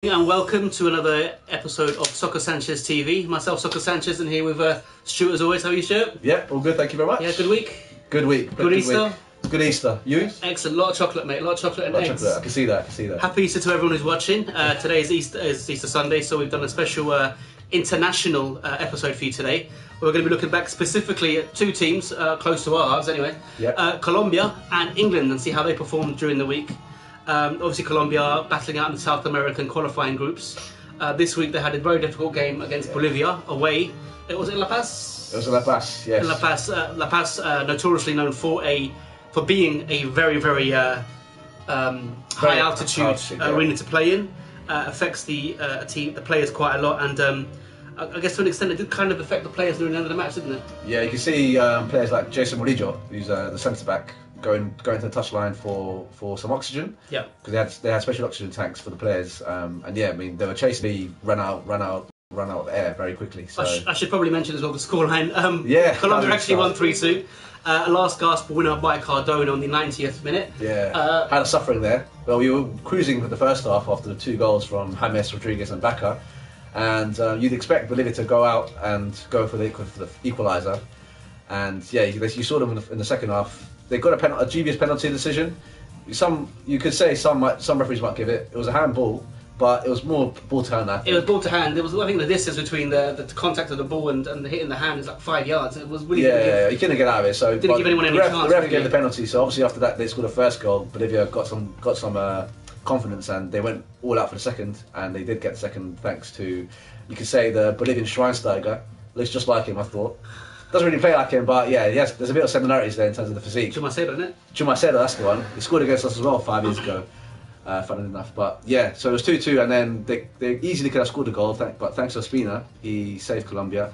And welcome to another episode of Sanchez TV. Myself, Soccer Sanchez, and here with Stuart as always. How are you, Stuart? Yeah, all good, thank you very much. Yeah, good week? Good week. Good Easter? Week. Good Easter. You? Excellent. A lot of chocolate, mate. A lot of chocolate and eggs. Chocolate. I can see that, Happy Easter to everyone who's watching. Today is Easter Sunday, so we've done a special international episode for you today. We're going to be looking back specifically at two teams close to our hearts anyway. Yeah. Colombia and England, and see how they performed during the week. Obviously Colombia battling out in the South American qualifying groups. This week they had a very difficult game against Bolivia away. Was it La Paz? It was in La Paz, yes. In La Paz, notoriously known for being a very high altitude arena to play in. Affects the players quite a lot, and I guess to an extent it did kind of affect the players near the end of the match, didn't it? Yeah, you can see players like Jason Murillo, who's the centre back, going to the touchline for some oxygen. Yeah. Because they had special oxygen tanks for the players, and yeah, I mean they were chasing me, run out of air very quickly. So I should probably mention as well the scoreline. Yeah. Colombia actually won 3-2. A last gasp winner by Cardona on the 90th minute. Yeah. Had a suffering there. Well, we were cruising for the first half after the two goals from James Rodriguez and Baca, and you'd expect Bolivia to go out and go for the equaliser, and yeah, you saw them in the second half. They got a dubious penalty decision. You could say some referees might give it. It was a handball, but it was more ball to hand. I think. It was ball to hand. There was, I think, the distance between the contact of the ball and the hitting the hand is like 5 yards. It was really you couldn't get out of it. So didn't give anyone any chance. The ref gave the penalty. So obviously after that they scored the first goal. Bolivia got some confidence and they went all out for the second, and they did get the second thanks to, you could say, the Bolivian Schweinsteiger. Looks just like him, I thought. Doesn't really play like him, but yeah, yes, there's a bit of similarities there in terms of the physique. Chumacero, isn't it? Chumacero, that's the one. He scored against us as well 5 years ago, funnily enough. But yeah, so it was 2-2, and then they easily could have scored a goal, but thanks to Ospina, he saved Colombia.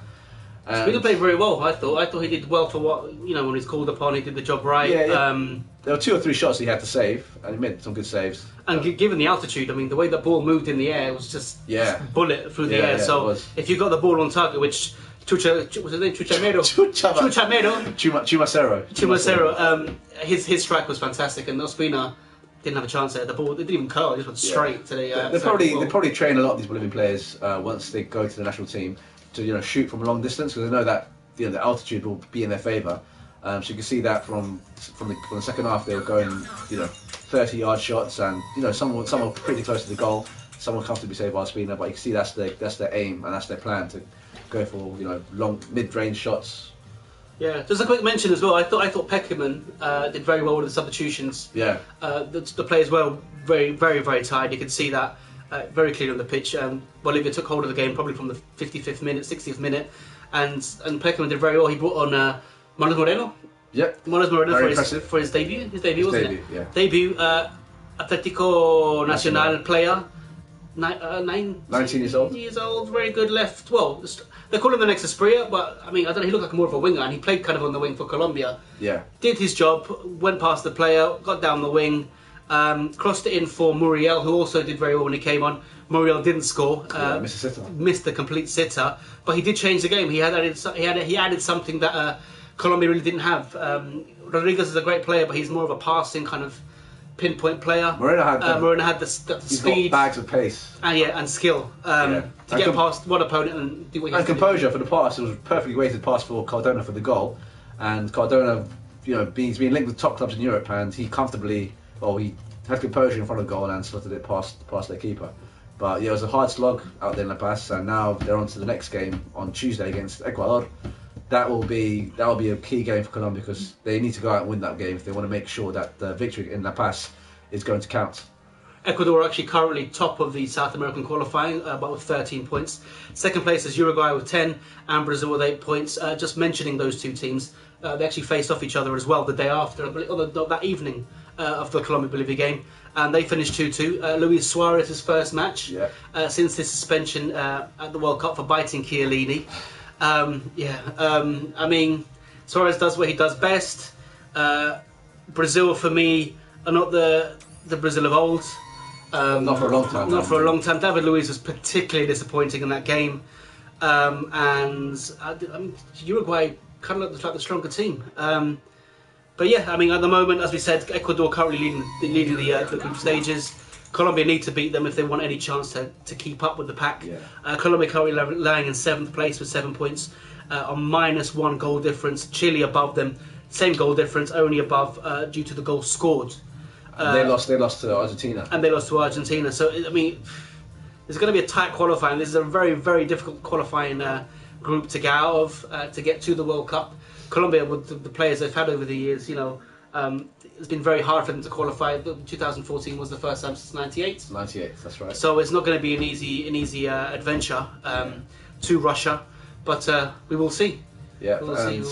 Ospina played very well, I thought he did well for what, when he's called upon, he did the job right. Yeah. There were 2 or 3 shots he had to save, and he made some good saves. And given the altitude, I mean, the way the ball moved in the air was just bullet through the air. So if you got the ball on target, which what's his name? Chumacero. His strike was fantastic, and Ospina didn't have a chance there. The ball, it didn't even curl; it just went straight to the. They probably train a lot of these Bolivian players once they go to the national team to shoot from a long distance, because they know that the altitude will be in their favour. So you can see that from the second half they were going 30-yard shots, and some were pretty close to the goal. Some were comfortably saved by Ospina, but you can see that's their aim and that's their plan, to go for long mid-range shots. Yeah, just a quick mention as well. I thought Peckerman did very well with the substitutions. Yeah. The players were very tired. You could see that very clearly on the pitch. Bolivia took hold of the game probably from the 55th minute, 60th minute, and Peckerman did very well. He brought on Manos Moreno. Yep. Manos Moreno for his debut. His debut, wasn't it? Yeah. Debut. Atletico Nacional player. 19 years old. Very good left. Well, they call him the next Esprilla, but I mean, I don't know. He looked like more of a winger, and he played kind of on the wing for Colombia. Yeah. Did his job. Went past the player, got down the wing, crossed it in for Muriel, who also did very well when he came on. Muriel didn't score. Missed the complete sitter, but he did change the game. He added something that Colombia really didn't have. Rodriguez is a great player, but he's more of a passing kind of pinpoint player. Moreno had the he's speed, got bags of pace, and skill to get past one opponent and do what he has to do. Composure for the pass. It was a perfectly weighted pass for Cardona for the goal, and Cardona, he's been linked with top clubs in Europe, and he had composure in front of the goal and slotted it past their keeper. But yeah, it was a hard slog out there in La Paz, and now they're on to the next game on Tuesday against Ecuador. That will be a key game for Colombia, because they need to go out and win that game if they want to make sure that the victory in La Paz is going to count. Ecuador are actually currently top of the South American qualifying, but with 13 points. Second place is Uruguay with 10, and Brazil with 8 points. Just mentioning those two teams, they actually faced off each other as well the day after, or that evening of the Colombia-Bolivia game, and they finished 2-2. Luis Suarez's first match since his suspension at the World Cup for biting Chiellini. I mean, Suarez does what he does best. Brazil, for me, are not the Brazil of old. Not for a long time. Not for a long time. David Luiz was particularly disappointing in that game, and Uruguay kind of looked like the stronger team. But yeah, I mean, at the moment, as we said, Ecuador currently leading the group stages. Colombia need to beat them if they want any chance to keep up with the pack. Yeah. Colombia currently lying in 7th place with 7 points, on -1 goal difference. Chile above them, same goal difference, only above due to the goals scored. They lost to Argentina. And they lost to Argentina. So, I mean, it's going to be a tight qualifying. This is a very, very difficult qualifying group to get out of, to get to the World Cup. Colombia, with the players they've had over the years, it's been very hard for them to qualify. 2014 was the first time since '98. '98, that's right. So it's not going to be an easy adventure to Russia, but we will see. Yeah, we'll see.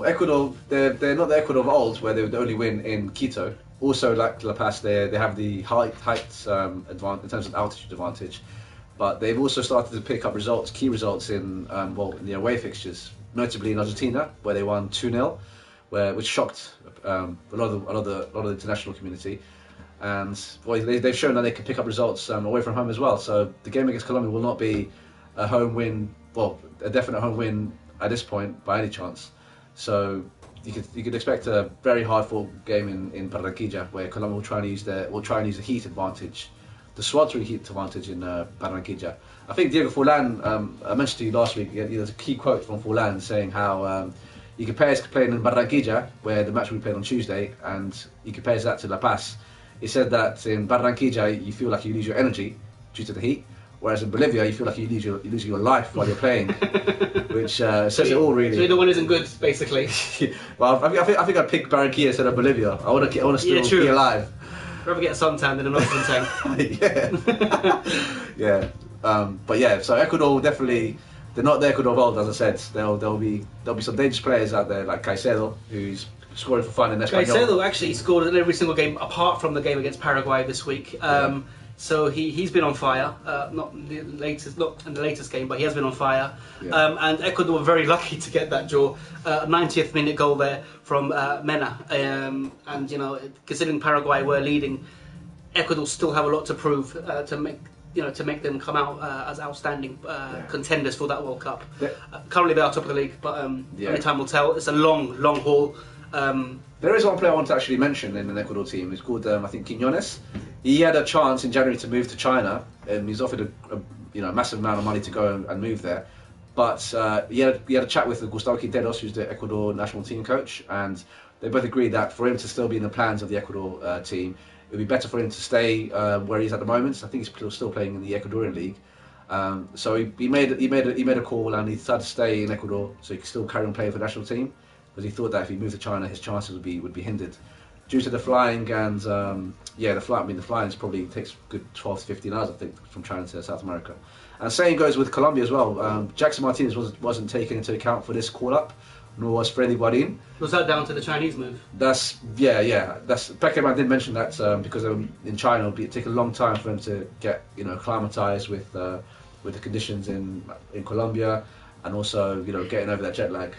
Ecuador, they're not the Ecuador of old, where they would only win in Quito. Also, like La Paz, they have the height advantage in terms of altitude advantage, but they've also started to pick up key results in the away fixtures, notably in Argentina, where they won 2-0, which shocked a lot of the international community, and they've shown that they can pick up results away from home as well. So the game against Colombia will not be a home win, a definite home win at this point by any chance. So you could expect a very hard-fought game in Barranquilla, where Colombia will try and use the heat advantage, the sweltering heat advantage in Barranquilla. I think Diego Forlán, I mentioned to you last week, there's a key quote from Forlán saying how he compares playing in Barranquilla, where the match will be played on Tuesday, and he compares that to La Paz. He said that in Barranquilla you feel like you lose your energy due to the heat, whereas in Bolivia you feel like you lose your life while you're playing, which says it all really. So either one isn't good, basically. Well, I think I'd pick Barranquilla instead of Bolivia. I want to still be alive. Rather get a suntan than an oxygen tank. Yeah. But yeah, so Ecuador definitely, they're not the Ecuador of old, as I said. There'll be some dangerous players out there like Caicedo, who's scoring for fun in Espanyol. Caicedo actually scored in every single game apart from the game against Paraguay this week. So he's been on fire. Not in the latest game, but he has been on fire. Yeah. And Ecuador were very lucky to get that draw. 90th minute goal there from Mena. And considering Paraguay were leading, Ecuador still have a lot to prove to make them come out as outstanding contenders for that World Cup. Yeah. Currently they are top of the league, but only time will tell. It's a long haul. There is one player I want to actually mention in the Ecuador team. He's called, I think, Quiñones. He had a chance in January to move to China, and he's offered a massive amount of money to go and move there. But he had a chat with Gustavo Quinteros, who's the Ecuador national team coach, and they both agreed that for him to still be in the plans of the Ecuador team, it would be better for him to stay where he's at the moment. I think he's still playing in the Ecuadorian league. So he made a call, and he decided to stay in Ecuador so he could still carry on playing for the national team, because he thought that if he moved to China, his chances would be hindered due to the flying. And the flying probably takes a good 12 to 15 hours, I think, from China to South America. And same goes with Colombia as well. Jackson Martinez wasn't taken into account for this call-up, nor was Freddy Guarin. Was that down to the Chinese move? That's Beckerman did mention that because in China it'll take a long time for him to get acclimatized with the conditions in Colombia, and also getting over that jet lag.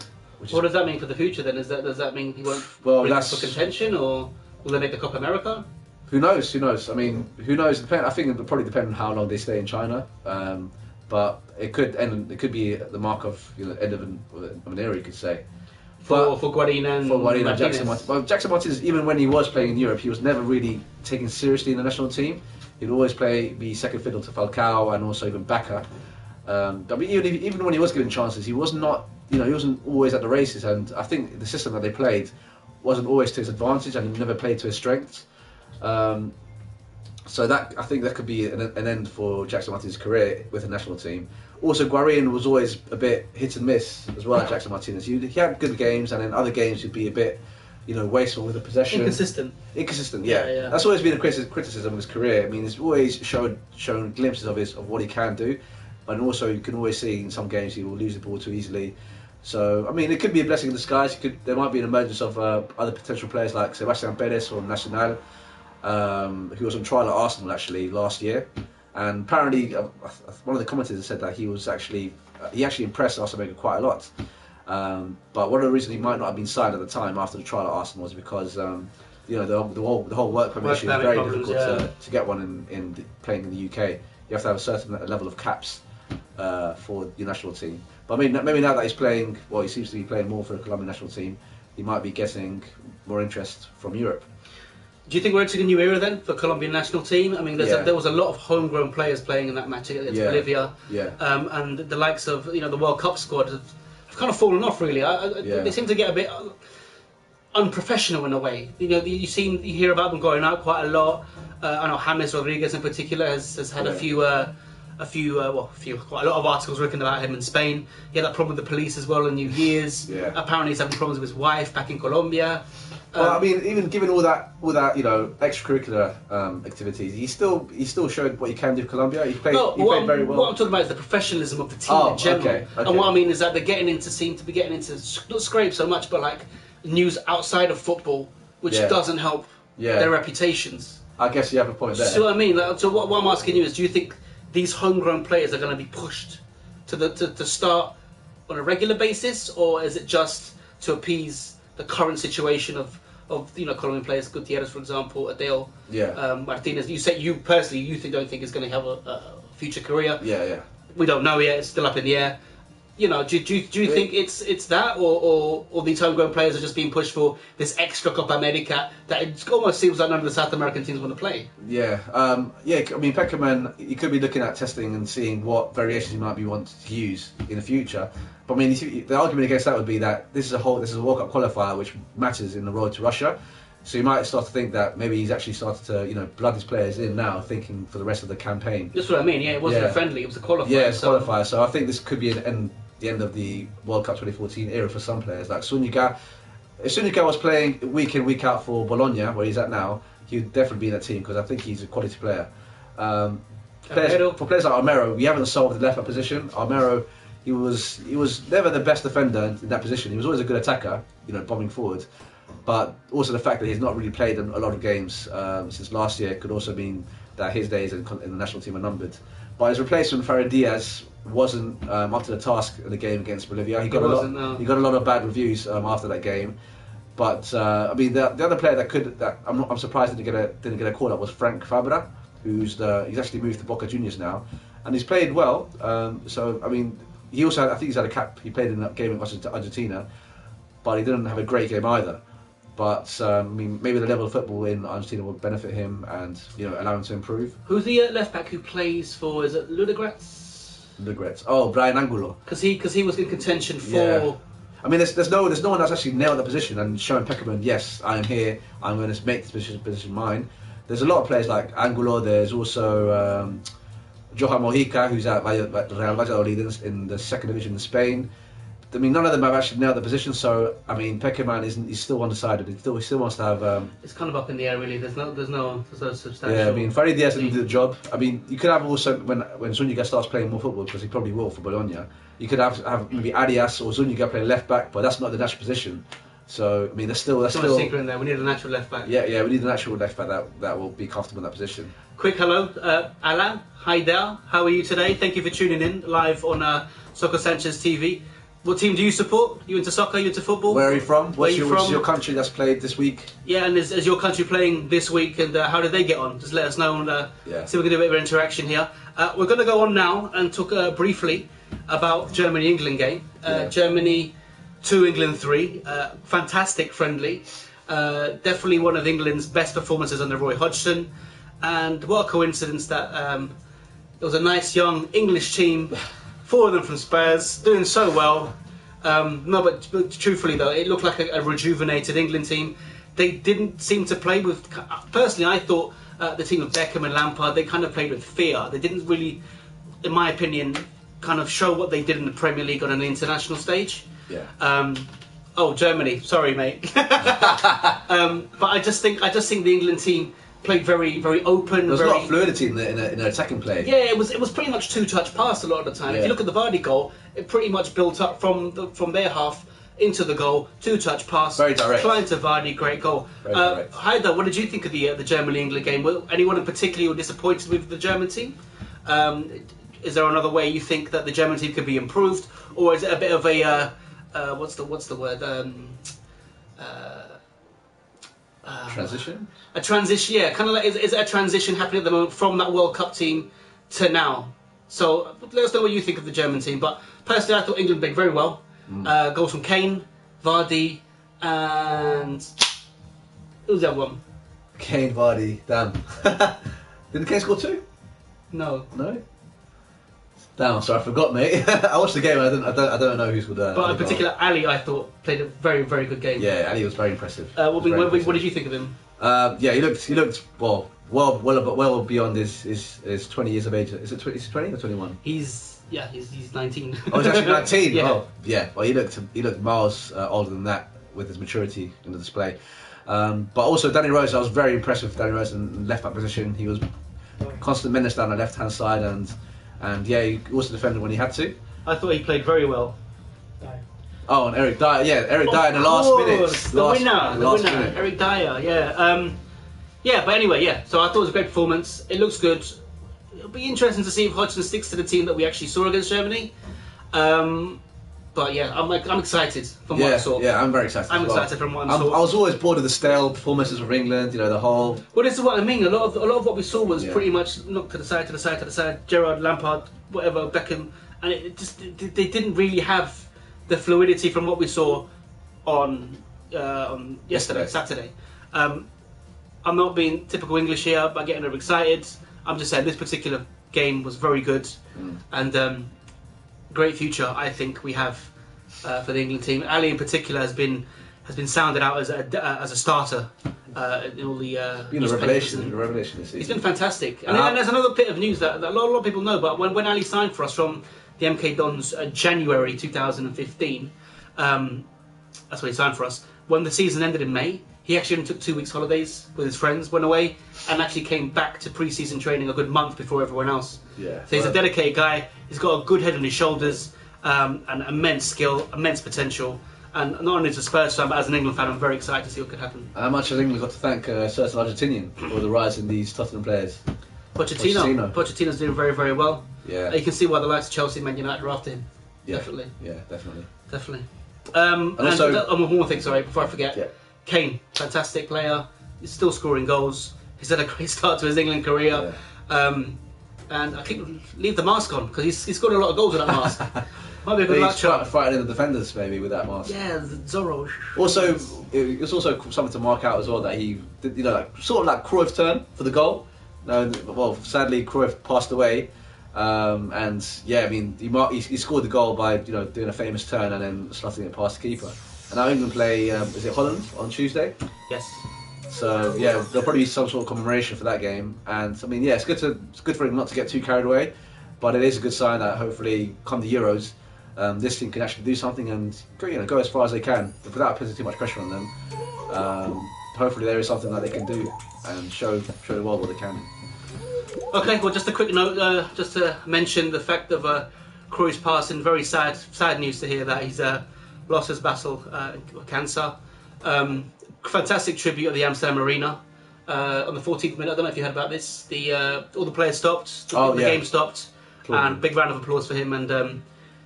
What does that mean for the future then? Does that mean he won't bring us for contention, or will they make the Copa America? Who knows? I mean, who knows? I think it'll probably depend on how long they stay in China. But it could be the mark of end of an era, you could say. For Guarin and Jackson Martinez. Well, Jackson Martinez, even when he was playing in Europe, he was never really taken seriously in the national team. He'd always be second fiddle to Falcao and also even Bacca. I mean, even when he was given chances, he was not. He wasn't always at the races, and I think the system that they played wasn't always to his advantage, and he never played to his strengths. So I think that could be an end for Jackson Martinez's career with the national team. Also, Guarin was always a bit hit and miss as well. Jackson Martinez, he had good games, and in other games he'd be a bit, wasteful with the possession. Inconsistent, yeah. That's always been a criticism of his career. I mean, he's always shown glimpses of what he can do, but also you can always see in some games he will lose the ball too easily. So, I mean, it could be a blessing in disguise. There might be an emergence of other potential players like Sebastian Perez from Nacional, who was on trial at Arsenal actually last year. And apparently, one of the commentators said that he actually impressed Arsenal quite a lot. But one of the reasons he might not have been signed at the time after the trial at Arsenal was because the whole work permit issue is very difficult to get one in playing in the UK. You have to have a certain level of caps for your national team. But I mean, maybe now that he's playing, he seems to be playing more for the Colombian national team, he might be getting more interest from Europe. Do you think we're entering a new era then for Colombian national team? I mean, there was a lot of homegrown players playing in that match against Bolivia, and the likes of the World Cup squad have kind of fallen off really. They seem to get a bit unprofessional in a way. You hear about them going out quite a lot. I know James Rodriguez in particular has had quite a lot of articles written about him in Spain. He had that problem with the police as well in New Year's. Yeah. Apparently he's having problems with his wife back in Colombia. Well, I mean, even given all that extracurricular activities, he still showed what he can do for Colombia. He played very well. What I'm talking about is the professionalism of the team in general. Okay. And what I mean is that they're seem to be getting into not scrape so much, but like news outside of football, which doesn't help their reputations. I guess you have a point there. So what I mean, so what I'm asking you is, do you think these homegrown players are going to be pushed to start on a regular basis, or is it just to appease the current situation of Colombian players, Gutierrez, for example, Adele, Martinez? You say you personally don't think is going to have a future career. Yeah. We don't know yet; it's still up in the air. Do you think it's that, or these homegrown players are just being pushed for this extra Copa America that it almost seems like none of the South American teams want to play? Yeah. I mean, Peckerman, you could be looking at testing and seeing what variations he might be wanting to use in the future. But I mean, the argument against that would be that this is a World Cup qualifier which matters in the road to Russia. So you might start to think that maybe he's actually started to, blood his players in now, thinking for the rest of the campaign. That's what I mean. Yeah, it wasn't a friendly; it was a qualifier. Yeah, it's a qualifier. So I think this could be the end of the World Cup 2014 era for some players. Like Zúñiga. If Zúñiga was playing week in, week out for Bologna, where he's at now, he would definitely be in that team because I think he's a quality player. For players like Armero, we haven't solved the left back position. Armero, he was never the best defender in that position. He was always a good attacker, bombing forward. But also the fact that he's not really played in a lot of games since last year could also mean that his days in the national team are numbered. But his replacement, Farid Diaz, wasn't up to the task in the game against Bolivia. He got a lot of bad reviews after that game. But I mean, the other player that I'm surprised didn't get a call up was Frank Fabra, he's actually moved to Boca Juniors now, and he's played well. So I mean, I think he's had a cap. He played in that game against Argentina, but he didn't have a great game either. But I mean, maybe the level of football in Argentina will benefit him and allow him to improve. Who's the left back who plays for? Is it Ludogorets? Oh, Brian Angulo. Because he was in contention for. Yeah. I mean, there's no one that's actually nailed the position and shown Peckerman, yes, I am here. I'm going to make this position mine. There's a lot of players like Angulo. There's also Johan Mojica, who's at Real Valladolid in the second division in Spain. I mean, none of them have actually nailed the position, so I mean, Peckerman he's still undecided. He still wants to have. It's kind of up in the air, really. There's no substantial. Yeah, I mean, Farid Diaz didn't do the job. I mean, you could have also when Zúñiga starts playing more football, because he probably will for Bologna. You could have maybe Arias or Zúñiga play left back, but that's not the natural position. So I mean, there's still a secret in there. We need a natural left back. Yeah, we need a natural left back that will be comfortable in that position. Quick hello, Alan. Hi there. How are you today? Thank you for tuning in live on Soccer Sanchez TV. What team do you support? You into soccer? You into football? Where are you from? What's your country that's played this week? Yeah, and is your country playing this week? And how did they get on? Just let us know and see if we can do a bit of interaction here. We're going to go on now and talk briefly about Germany-England game. Germany 2, England 3. Fantastic friendly. Definitely one of England's best performances under Roy Hodgson. And what a coincidence that it was a nice young English team. 4 of them from Spurs, doing so well. No, but truthfully though, it looked like a rejuvenated England team. They didn't seem to play with. Personally, I thought the team of Beckham and Lampard, they kind of played with fear. They didn't really, in my opinion, kind of show what they did in the Premier League on an international stage. Yeah. Germany. Sorry, mate. But I just think the England team played very, very open. There was a lot of fluidity in the attacking play. Yeah, it was pretty much two-touch pass a lot of the time. Yeah. If you look at the Vardy goal, it pretty much built up from their half into the goal, two-touch pass. Very direct. Client to Vardy, great goal. Haider, what did you think of the Germany-England game? Anyone in particular you were disappointed with the German team? Is there another way you think that the German team could be improved, or is it a bit of a what's the word? Transition? A transition, yeah. Kind of like, is it a transition happening at the moment from that World Cup team to now? So let us know what you think of the German team. But personally, I thought England played very well. Goals from Kane, Vardy, and who's the other one? Kane, Vardy, damn. Didn't Kane score 2? No. No? Damn, I'm sorry, I forgot, mate. I watched the game, I don't know who scored that. But in particular, Ali, I thought, played a very, very good game. Yeah, Ali was very impressive. What did you think of him? Yeah, he looked well beyond his 20 years of age. Is it 20 or 21? He's 19. Oh, he's actually 19. Yeah. Oh, yeah. Well, he looked miles older than that with his maturity in the display. But also Danny Rose, I was very impressed with Danny Rose in left back position. He was constant menace down the left hand side, and yeah, he also defended when he had to. I thought he played very well. Oh, and Eric Dyer, Eric Dyer in the last minutes. The winner, Eric Dyer, yeah. But anyway, yeah. So I thought it was a great performance. It looks good. It'll be interesting to see if Hodgson sticks to the team that we actually saw against Germany. But yeah, I'm excited from what I saw. Yeah, I'm very excited. I'm excited from what I saw. I was always bored of the stale performances of England. You know, the whole. Well, this is what I mean. A lot of what we saw was pretty much knocked to the side. Gerrard, Lampard, whatever, Beckham, and they didn't really have the fluidity from what we saw on yesterday, Saturday. I'm not being typical English here by getting overexcited. I'm just saying this particular game was very good, and great future I think we have for the England team. Ali in particular has been sounded out as a starter in all the. Been a revelation this season. He's been fantic, and there's another bit of news that a lot of people know. But when Ali signed for us from the MK Dons January 2015, that's when he signed for us. When the season ended in May, he actually only took 2 weeks holidays with his friends, went away, and actually came back to pre-season training a good month before everyone else. Yeah. So he's a dedicated guy. He's got a good head on his shoulders, and immense skill, immense potential. And not only as a Spurs fan, but as an England fan, I'm very excited to see what could happen. How much has England got to thank a certain Argentinian for the rise in these Tottenham players? Pochettino's doing very, very well. Yeah. You can see why the likes of Chelsea and Man United are after him. Yeah. Definitely. Yeah, definitely. And also, one more thing, sorry, before I forget. Yeah. Kane, fantastic player. He's still scoring goals. He's had a great start to his England career. Yeah. And I keep leave the mask on because he's scored a lot of goals with that mask. Might be a good matchup. Fighting the defenders maybe with that mask. Yeah, Zorro. Also, it was also something to mark out as well that he did, sort of like Cruyff's turn for the goal. Well, sadly Cruyff passed away, and yeah, I mean he scored the goal by doing a famous turn and then slotting it past the keeper. And now England play is it Holland on Tuesday? Yes. So yeah, there'll probably be some sort of commemoration for that game. And I mean, yeah, it's good for him not to get too carried away, but it is a good sign that hopefully come the Euros, this team can actually do something and go as far as they can without putting too much pressure on them. Hopefully there is something that they can do and show the world what they can. Okay, well, just a quick note, just to mention the fact of Cruyff's passing. Very sad news to hear that he's lost his battle with cancer. Fantastic tribute at the Amsterdam Arena on the 14th minute. I don't know if you heard about this. All the players stopped. The game stopped. And big round of applause for him. And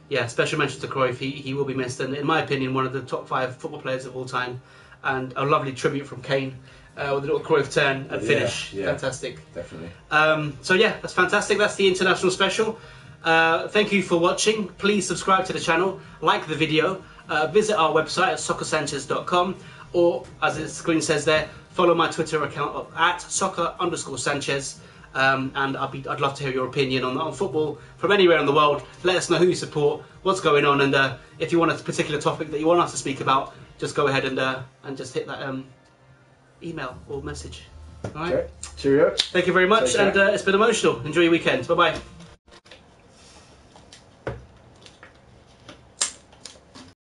yeah, special mention to Cruyff. He will be missed. And in my opinion, one of the top 5 football players of all time. And a lovely tribute from Kane with a little Cruyff turn and finish. Yeah, fantastic. Definitely. So yeah, that's fantastic. That's the international special. Thank you for watching. Please subscribe to the channel, like the video, visit our website at soccersanchez.com, or as the screen says there, follow my Twitter account at soccer_Sanchez. And I'd love to hear your opinion on football from anywhere in the world. Let us know who you support, what's going on, and if you want a particular topic that you want us to speak about, just go ahead and just hit that email or message. All right. Okay. Cheerio. Thank you very much, and it's been emotional. Enjoy your weekend. Bye bye.